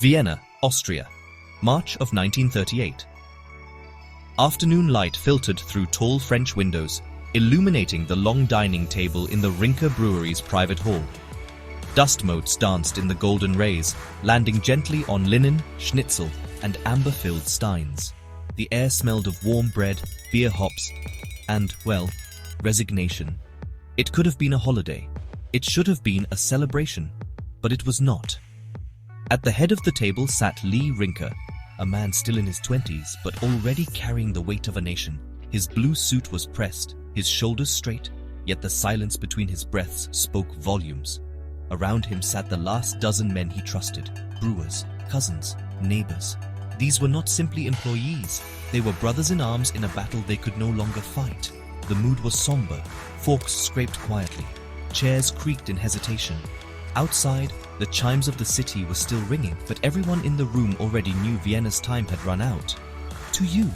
Vienna, Austria, March of 1938. Afternoon light filtered through tall French windows, illuminating the long dining table in the Rinke Brewery's private hall. Dust motes danced in the golden rays, landing gently on linen, schnitzel, and amber-filled steins. The air smelled of warm bread, beer hops, and, well, resignation. It could have been a holiday. It should have been a celebration, but it was not. At the head of the table sat Lee Rinke, a man still in his 20s but already carrying the weight of a nation. His blue suit was pressed, his shoulders straight, yet the silence between his breaths spoke volumes. Around him sat the last dozen men he trusted, brewers, cousins, neighbors. These were not simply employees, they were brothers in arms in a battle they could no longer fight. The mood was somber, forks scraped quietly, chairs creaked in hesitation. Outside, the chimes of the city were still ringing, but everyone in the room already knew Vienna's time had run out. To you,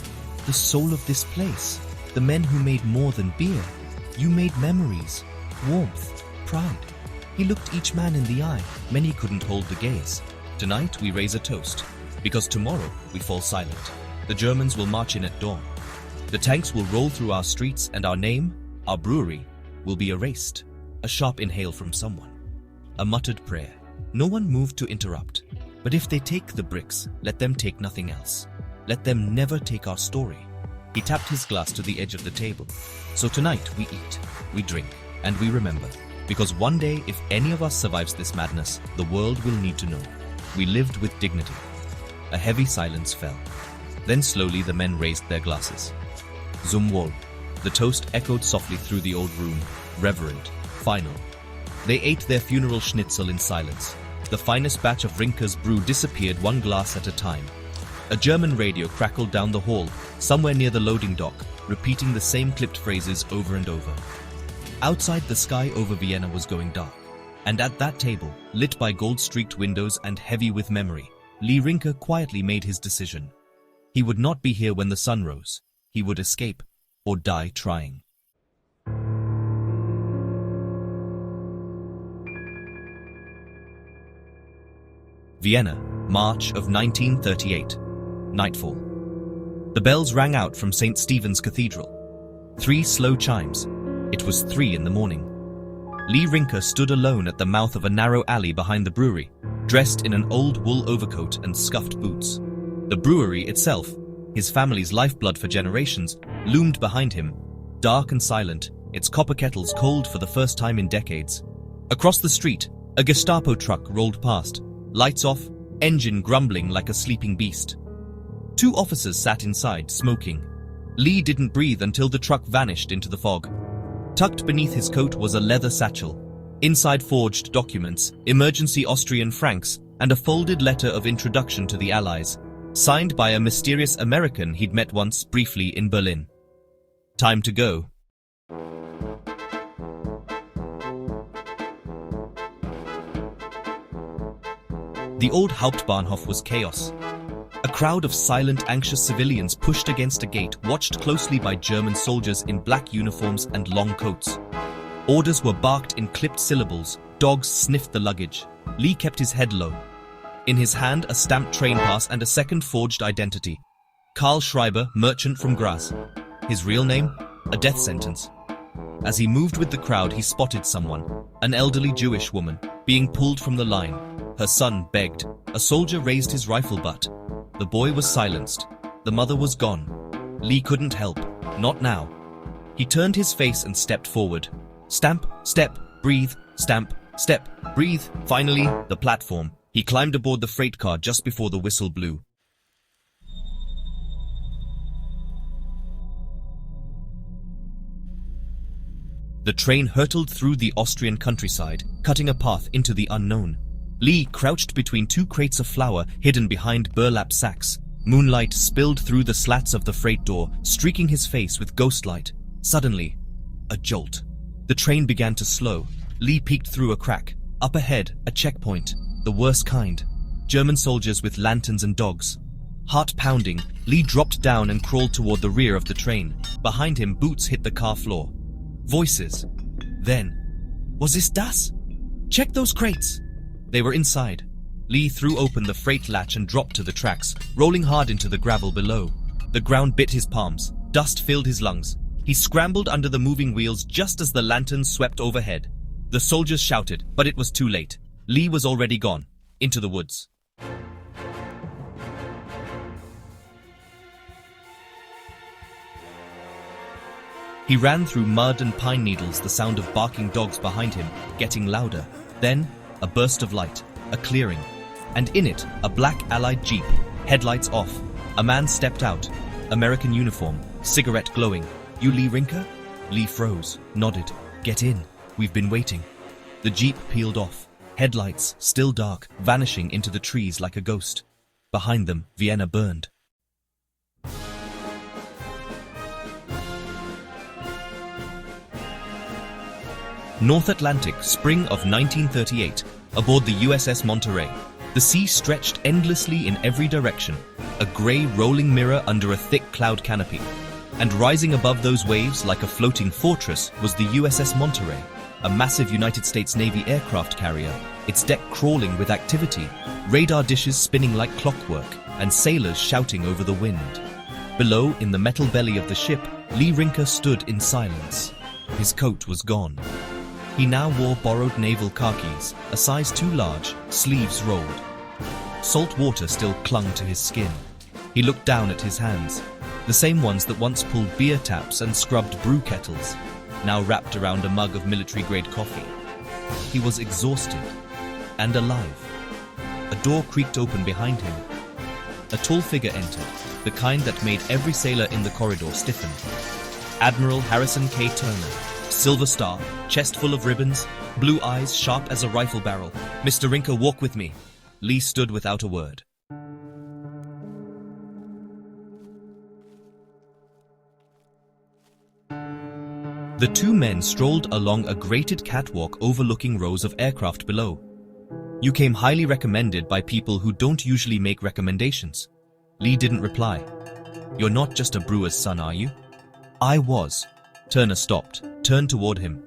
the soul of this place, the men who made more than beer, you made memories, warmth, pride. He looked each man in the eye. Many couldn't hold the gaze. Tonight we raise a toast, because tomorrow we fall silent. The Germans will march in at dawn. The tanks will roll through our streets, and our name, our brewery, will be erased. A sharp inhale from someone. A muttered prayer. No one moved to interrupt. But if they take the bricks, let them take nothing else. Let them never take our story. He tapped his glass to the edge of the table. So tonight we eat, we drink, and we remember. Because one day, if any of us survives this madness, the world will need to know. We lived with dignity. A heavy silence fell. Then slowly the men raised their glasses. Zum Wohl. The toast echoed softly through the old room, reverent, final. They ate their funeral schnitzel in silence. The finest batch of Rinke's brew disappeared one glass at a time. A German radio crackled down the hall, somewhere near the loading dock, repeating the same clipped phrases over and over. Outside, the sky over Vienna was going dark. And at that table, lit by gold-streaked windows and heavy with memory, Lee Rinke quietly made his decision. He would not be here when the sun rose. He would escape, or die trying. Vienna, March of 1938. Nightfall. The bells rang out from St. Stephen's Cathedral. 3 slow chimes. It was 3 in the morning. Lee Rinke stood alone at the mouth of a narrow alley behind the brewery, dressed in an old wool overcoat and scuffed boots. The brewery itself, his family's lifeblood for generations, loomed behind him, dark and silent, its copper kettles cold for the first time in decades. Across the street, a Gestapo truck rolled past, lights off, engine grumbling like a sleeping beast. 2 officers sat inside, smoking. Lee didn't breathe until the truck vanished into the fog. Tucked beneath his coat was a leather satchel. Inside forged documents, emergency Austrian francs, and a folded letter of introduction to the Allies, signed by a mysterious American he'd met once briefly in Berlin. Time to go. The old Hauptbahnhof was chaos. A crowd of silent, anxious civilians pushed against a gate, watched closely by German soldiers in black uniforms and long coats. Orders were barked in clipped syllables. Dogs sniffed the luggage. Lee kept his head low. In his hand, a stamped train pass and a second forged identity. Karl Schreiber, merchant from Graz. His real name? A death sentence. As he moved with the crowd, he spotted someone, an elderly Jewish woman, being pulled from the line. Her son begged. A soldier raised his rifle butt. The boy was silenced. The mother was gone. Lee couldn't help. Not now. He turned his face and stepped forward. Stamp, step, breathe, stamp, step, breathe. Finally, the platform. He climbed aboard the freight car just before the whistle blew. The train hurtled through the Austrian countryside, cutting a path into the unknown. Lee crouched between 2 crates of flour hidden behind burlap sacks. Moonlight spilled through the slats of the freight door, streaking his face with ghost light. Suddenly, a jolt. The train began to slow. Lee peeked through a crack. Up ahead, a checkpoint. The worst kind. German soldiers with lanterns and dogs. Heart pounding, Lee dropped down and crawled toward the rear of the train. Behind him, boots hit the car floor. Voices. Then, was this das? Check those crates. They were inside. Lee threw open the freight latch and dropped to the tracks, rolling hard into the gravel below. The ground bit his palms. Dust filled his lungs. He scrambled under the moving wheels just as the lanterns swept overhead. The soldiers shouted, but it was too late. Lee was already gone, into the woods. He ran through mud and pine needles, the sound of barking dogs behind him getting louder. Then, a burst of light, a clearing, and in it, a black Allied Jeep, headlights off. A man stepped out, American uniform, cigarette glowing. "You Lee Rinker?" Lee froze, nodded. "Get in. We've been waiting." The Jeep peeled off, headlights, still dark, vanishing into the trees like a ghost. Behind them, Vienna burned. North Atlantic, spring of 1938, aboard the USS Monterey. The sea stretched endlessly in every direction, a grey rolling mirror under a thick cloud canopy. And rising above those waves like a floating fortress was the USS Monterey, a massive United States Navy aircraft carrier, its deck crawling with activity, radar dishes spinning like clockwork, and sailors shouting over the wind. Below, in the metal belly of the ship, Lee Rinker stood in silence. His coat was gone. He now wore borrowed naval khakis, a size too large, sleeves rolled. Salt water still clung to his skin. He looked down at his hands, the same ones that once pulled beer taps and scrubbed brew kettles, now wrapped around a mug of military-grade coffee. He was exhausted and alive. A door creaked open behind him. A tall figure entered, the kind that made every sailor in the corridor stiffen. Admiral Harrison K. Turner. Silver star, chest full of ribbons, blue eyes sharp as a rifle barrel. "Mr. Rinker, walk with me." Lee stood without a word. The two men strolled along a grated catwalk overlooking rows of aircraft below. "You came highly recommended by people who don't usually make recommendations." Lee didn't reply. "You're not just a brewer's son, are you?" "I was." Turner stopped, turned toward him.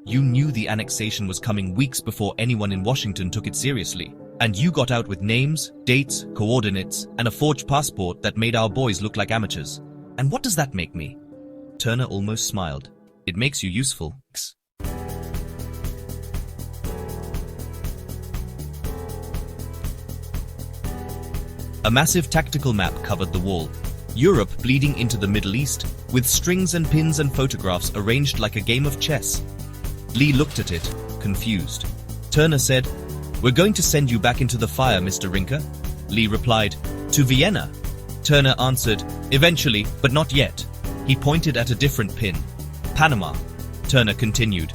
"You knew the annexation was coming weeks before anyone in Washington took it seriously, and you got out with names, dates, coordinates, and a forged passport that made our boys look like amateurs. And what does that make me?" Turner almost smiled. "It makes you useful." A massive tactical map covered the wall. Europe bleeding into the Middle East, with strings and pins and photographs arranged like a game of chess. Lee looked at it, confused. Turner said, "We're going to send you back into the fire, Mr. Rinker." Lee replied, "To Vienna." Turner answered, "Eventually, but not yet." He pointed at a different pin. "Panama." Turner continued,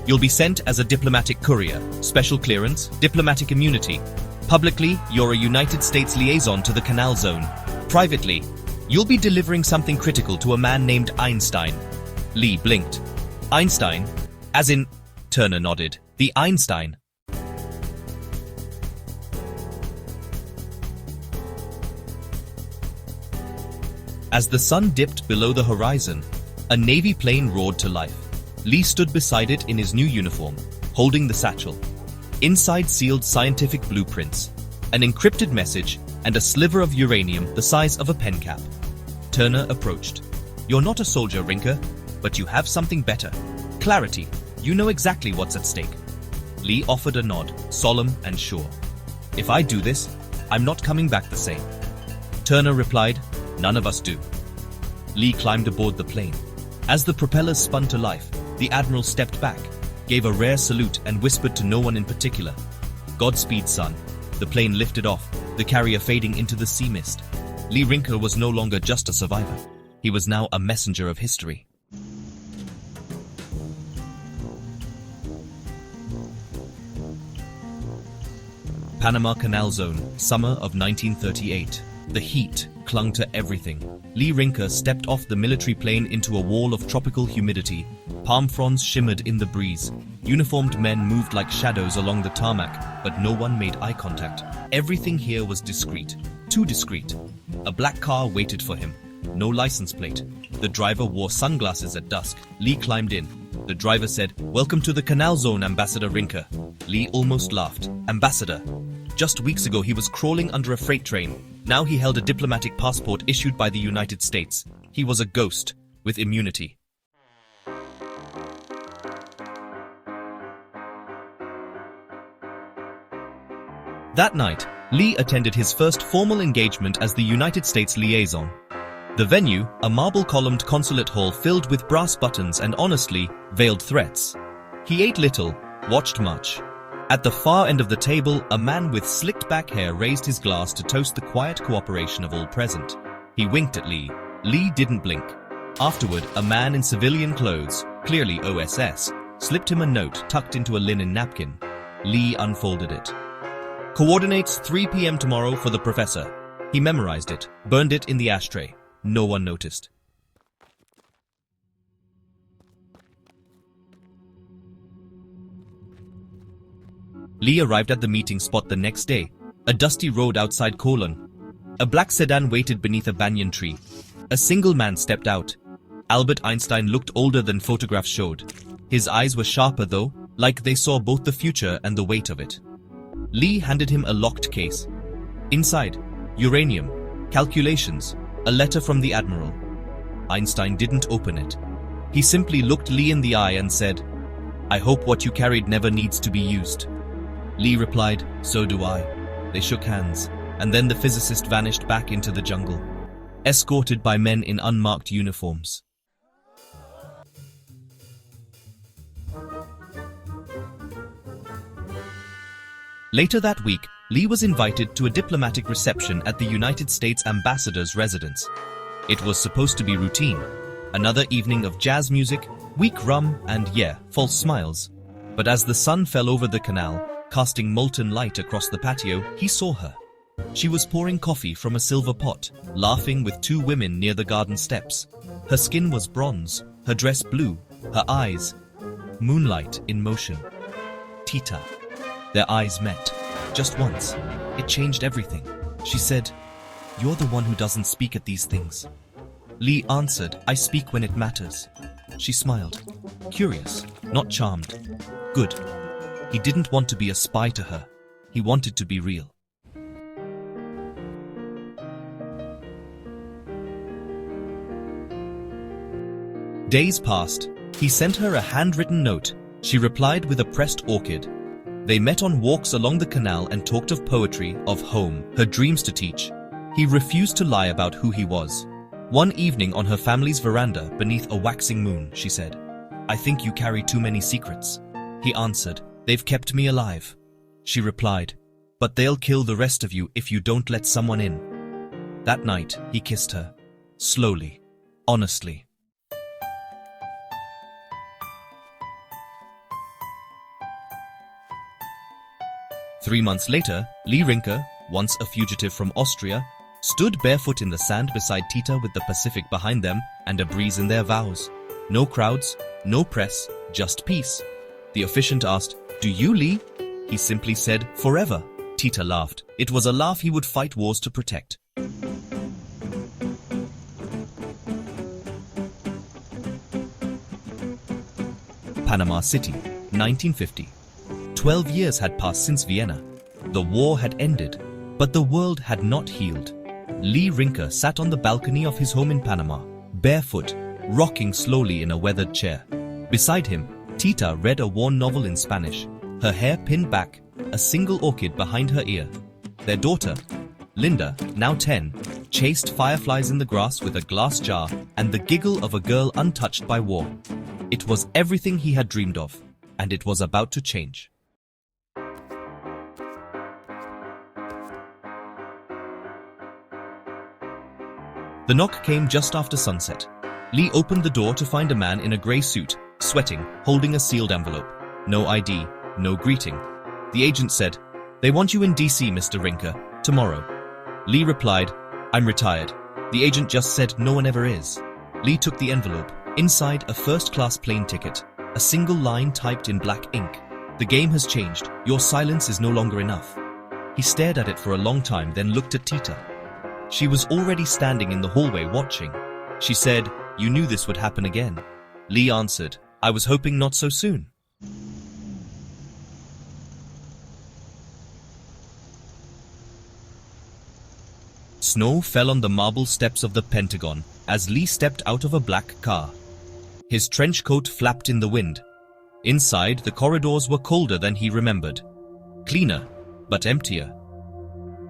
"You'll be sent as a diplomatic courier, special clearance, diplomatic immunity. Publicly, you're a United States liaison to the Canal Zone. Privately, you'll be delivering something critical to a man named Einstein." Lee blinked. "Einstein? As in..." Turner nodded. "The Einstein." As the sun dipped below the horizon, a Navy plane roared to life. Lee stood beside it in his new uniform, holding the satchel. Inside sealed scientific blueprints, an encrypted message, and a sliver of uranium the size of a pen cap. Turner approached. "You're not a soldier, Rinker, but you have something better. Clarity. You know exactly what's at stake." Lee offered a nod, solemn and sure. "If I do this, I'm not coming back the same." Turner replied, "None of us do." Lee climbed aboard the plane. As the propellers spun to life, the Admiral stepped back, gave a rare salute and whispered to no one in particular, "Godspeed, son." The plane lifted off, the carrier fading into the sea mist. Lee Rinker was no longer just a survivor. He was now a messenger of history. Panama Canal Zone, summer of 1938. The heat clung to everything. Lee Rinker stepped off the military plane into a wall of tropical humidity. Palm fronds shimmered in the breeze. Uniformed men moved like shadows along the tarmac, but no one made eye contact. Everything here was discreet. Too discreet. A black car waited for him. No license plate. The driver wore sunglasses at dusk. Lee climbed in. The driver said, "Welcome to the Canal Zone, Ambassador Rinker." Lee almost laughed. "Ambassador? Just weeks ago he was crawling under a freight train. Now he held a diplomatic passport issued by the United States. He was a ghost, with immunity. That night, Lee attended his first formal engagement as the United States liaison. The venue, a marble-columned consulate hall filled with brass buttons and honestly veiled threats. He ate little, watched much. At the far end of the table, a man with slicked-back hair raised his glass to toast the quiet cooperation of all present. He winked at Lee. Lee didn't blink. Afterward, a man in civilian clothes, clearly OSS, slipped him a note tucked into a linen napkin. Lee unfolded it. "Coordinates 3 p.m. tomorrow for the professor." He memorized it, burned it in the ashtray. No one noticed. Lee arrived at the meeting spot the next day, a dusty road outside Cologne. A black sedan waited beneath a banyan tree. A single man stepped out. Albert Einstein looked older than photographs showed. His eyes were sharper though, like they saw both the future and the weight of it. Lee handed him a locked case. Inside, uranium, calculations, a letter from the admiral. Einstein didn't open it. He simply looked Lee in the eye and said, "I hope what you carried never needs to be used." Lee replied, "So do I." They shook hands, and then the physicist vanished back into the jungle, escorted by men in unmarked uniforms. Later that week, Lee was invited to a diplomatic reception at the United States ambassador's residence. It was supposed to be routine, another evening of jazz music, weak rum, and false smiles. But as the sun fell over the canal, casting molten light across the patio, he saw her. She was pouring coffee from a silver pot, laughing with 2 women near the garden steps. Her skin was bronze, her dress blue, her eyes moonlight in motion. Tita. Their eyes met. Just once. It changed everything. She said, "You're the one who doesn't speak at these things." Lee answered, "I speak when it matters." She smiled. Curious, not charmed. Good. He didn't want to be a spy to her. He wanted to be real. Days passed. He sent her a handwritten note. She replied with a pressed orchid. They met on walks along the canal and talked of poetry, of home, her dreams to teach. He refused to lie about who he was. One evening on her family's veranda beneath a waxing moon, she said, "I think you carry too many secrets." He answered, "They've kept me alive." She replied, "But they'll kill the rest of you if you don't let someone in." That night, he kissed her. Slowly. Honestly. Three months later, Lee Rinker, once a fugitive from Austria, stood barefoot in the sand beside Tita with the Pacific behind them and a breeze in their vows. No crowds, no press, just peace. The officiant asked, "Do you, Lee?" He simply said, "Forever." Tita laughed. It was a laugh he would fight wars to protect. Panama City, 1950. 12 years had passed since Vienna. The war had ended, but the world had not healed. Lee Rinker sat on the balcony of his home in Panama, barefoot, rocking slowly in a weathered chair. Beside him, Tita read a worn novel in Spanish, her hair pinned back, a single orchid behind her ear. Their daughter, Linda, now 10, chased fireflies in the grass with a glass jar and the giggle of a girl untouched by war. It was everything he had dreamed of, and it was about to change. The knock came just after sunset. Lee opened the door to find a man in a grey suit, sweating, holding a sealed envelope. No ID, no greeting. The agent said, "They want you in DC, Mr. Rinker, tomorrow." Lee replied, "I'm retired." The agent just said, "No one ever is." Lee took the envelope. Inside, a first-class plane ticket. A single line typed in black ink. "The game has changed. Your silence is no longer enough." He stared at it for a long time, then looked at Tita. She was already standing in the hallway watching. She said, "You knew this would happen again." Lee answered, "I was hoping not so soon." Snow fell on the marble steps of the Pentagon as Lee stepped out of a black car. His trench coat flapped in the wind. Inside, the corridors were colder than he remembered. Cleaner, but emptier.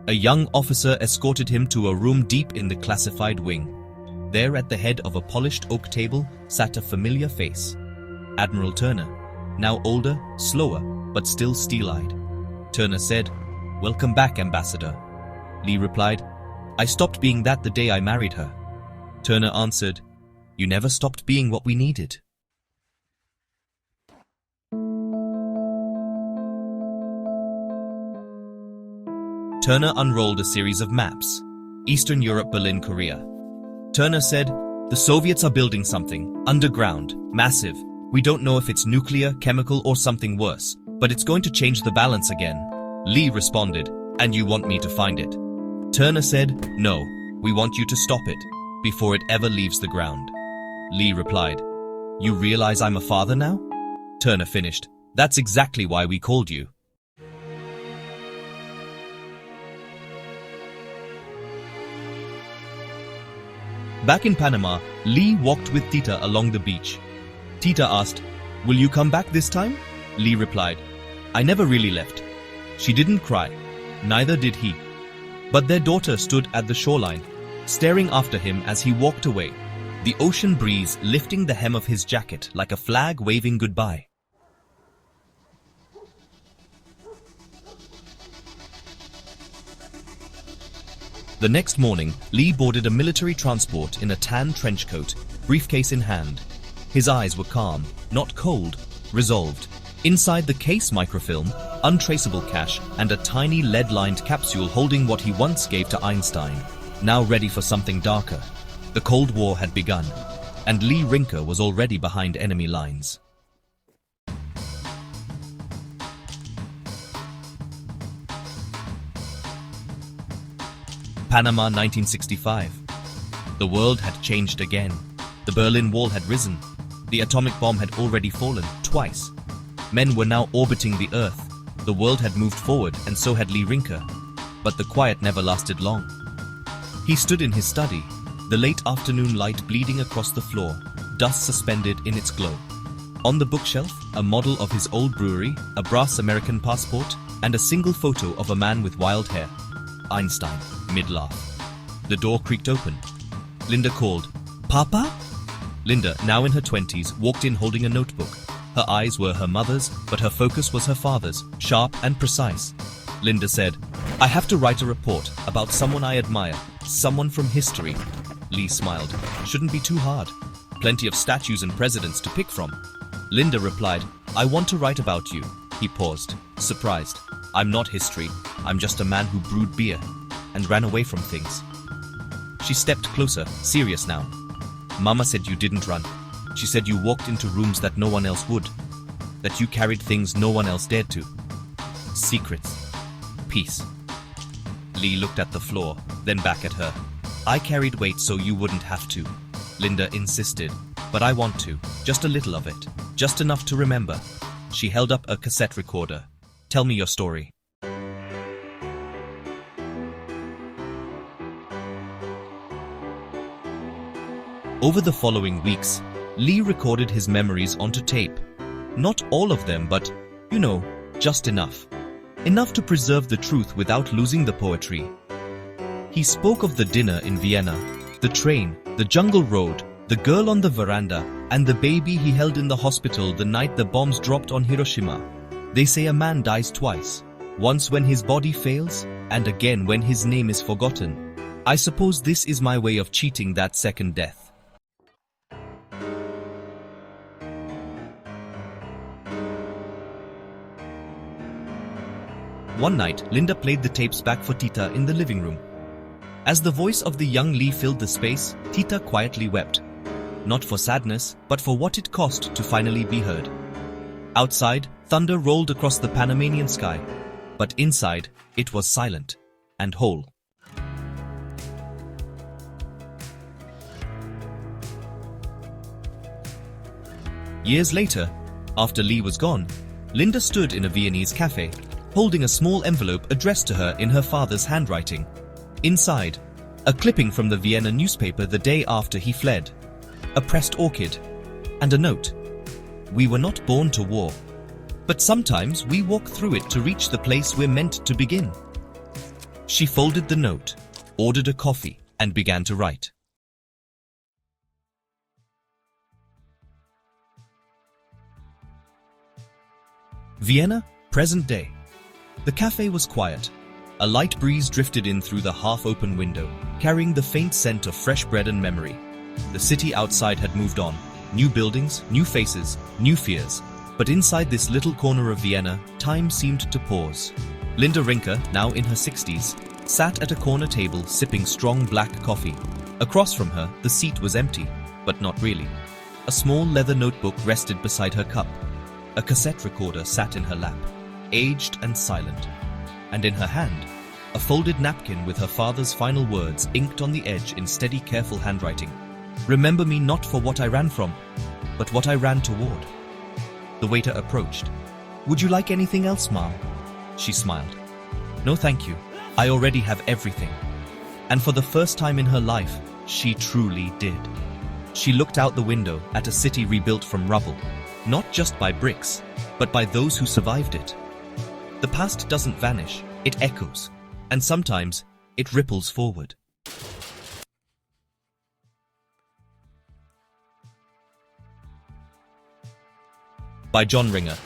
A young officer escorted him to a room deep in the classified wing. There, at the head of a polished oak table, sat a familiar face. Admiral Turner, now older, slower, but still steel-eyed. Turner said, "Welcome back, Ambassador." Lee replied, "I stopped being that the day I married her." Turner answered, "You never stopped being what we needed." Turner unrolled a series of maps. Eastern Europe, Berlin, Korea. Turner said, "The Soviets are building something, underground, massive. We don't know if it's nuclear, chemical, or something worse, but it's going to change the balance again." Lee responded, "And you want me to find it?" Turner said, "No, we want you to stop it, before it ever leaves the ground." Lee replied, "You realize I'm a father now?" Turner finished, "That's exactly why we called you." Back in Panama, Lee walked with Tita along the beach. Tita asked, "Will you come back this time?" Lee replied, "I never really left." She didn't cry. Neither did he. But their daughter stood at the shoreline, staring after him as he walked away, the ocean breeze lifting the hem of his jacket like a flag waving goodbye. The next morning, Lee boarded a military transport in a tan trench coat, briefcase in hand. His eyes were calm, not cold, resolved. Inside the case, microfilm, untraceable cash, and a tiny lead-lined capsule holding what he once gave to Einstein, now ready for something darker. The Cold War had begun, and Lee Rinker was already behind enemy lines. Panama, 1965. The world had changed again. The Berlin Wall had risen. The atomic bomb had already fallen, twice. Men were now orbiting the Earth. The world had moved forward, and so had Lee Rinker. But the quiet never lasted long. He stood in his study, the late afternoon light bleeding across the floor, dust suspended in its glow. On the bookshelf, a model of his old brewery, a brass American passport, and a single photo of a man with wild hair. Einstein, mid-laugh. The door creaked open. Linda called, "Papa?" Linda, now in her 20s, walked in holding a notebook. Her eyes were her mother's, but her focus was her father's, sharp and precise. Linda said, "I have to write a report about someone I admire, someone from history." Lee smiled. "Shouldn't be too hard. Plenty of statues and presidents to pick from." Linda replied, "I want to write about you." He paused, surprised. "I'm not history. I'm just a man who brewed beer and ran away from things." She stepped closer, serious now. "Mama said you didn't run. She said you walked into rooms that no one else would. That you carried things no one else dared to. Secrets. Peace." Lee looked at the floor, then back at her. "I carried weight so you wouldn't have to." Linda insisted. "But I want to. Just a little of it. Just enough to remember." She held up a cassette recorder. "Tell me your story." Over the following weeks, Lee recorded his memories onto tape. Not all of them, but, just enough. Enough to preserve the truth without losing the poetry. He spoke of the dinner in Vienna, the train, the jungle road, the girl on the veranda, and the baby he held in the hospital the night the bombs dropped on Hiroshima. They say a man dies twice, once when his body fails, and again when his name is forgotten. I suppose this is my way of cheating that second death. One night, Linda played the tapes back for Tita in the living room. As the voice of the young Lee filled the space, Tita quietly wept. Not for sadness, but for what it cost to finally be heard. Outside, thunder rolled across the Panamanian sky, but inside, it was silent and whole. Years later, after Lee was gone, Linda stood in a Viennese cafe, holding a small envelope addressed to her in her father's handwriting. Inside, A clipping from the Vienna newspaper the day after he fled. A pressed orchid. And a note. We were not born to war. But sometimes we walk through it to reach the place we're meant to begin. She folded the note, ordered a coffee, and began to write. Vienna, present day. The cafe was quiet. A light breeze drifted in through the half-open window, carrying the faint scent of fresh bread and memory. The city outside had moved on. New buildings, new faces, new fears. But inside this little corner of Vienna, time seemed to pause. Linda Rinke, now in her 60s, sat at a corner table sipping strong black coffee. Across from her, the seat was empty, but not really. A small leather notebook rested beside her cup. A cassette recorder sat in her lap, aged and silent. And in her hand, a folded napkin with her father's final words inked on the edge in steady, careful handwriting. Remember me not for what I ran from, but what I ran toward. The waiter approached. Would you like anything else, Mom? She smiled. No, thank you. I already have everything. And for the first time in her life, she truly did. She looked out the window at a city rebuilt from rubble, not just by bricks, but by those who survived it. The past doesn't vanish, it echoes, and sometimes it ripples forward. By John Ringer.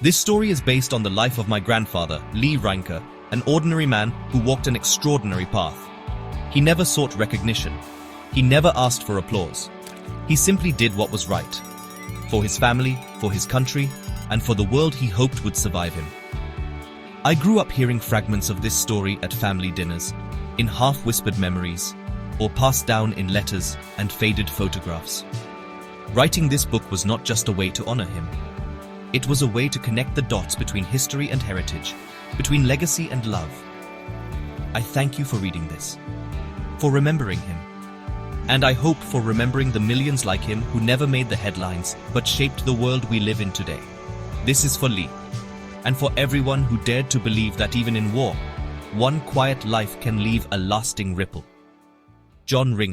This story is based on the life of my grandfather, Lee Rinke, an ordinary man who walked an extraordinary path. He never sought recognition. He never asked for applause. He simply did what was right. For his family, for his country, and for the world he hoped would survive him. I grew up hearing fragments of this story at family dinners, in half-whispered memories, or passed down in letters and faded photographs. Writing this book was not just a way to honor him. It was a way to connect the dots between history and heritage, between legacy and love. I thank you for reading this, for remembering him, and I hope for remembering the millions like him who never made the headlines but shaped the world we live in today. This is for Lee, and for everyone who dared to believe that even in war, one quiet life can leave a lasting ripple. John Ringer.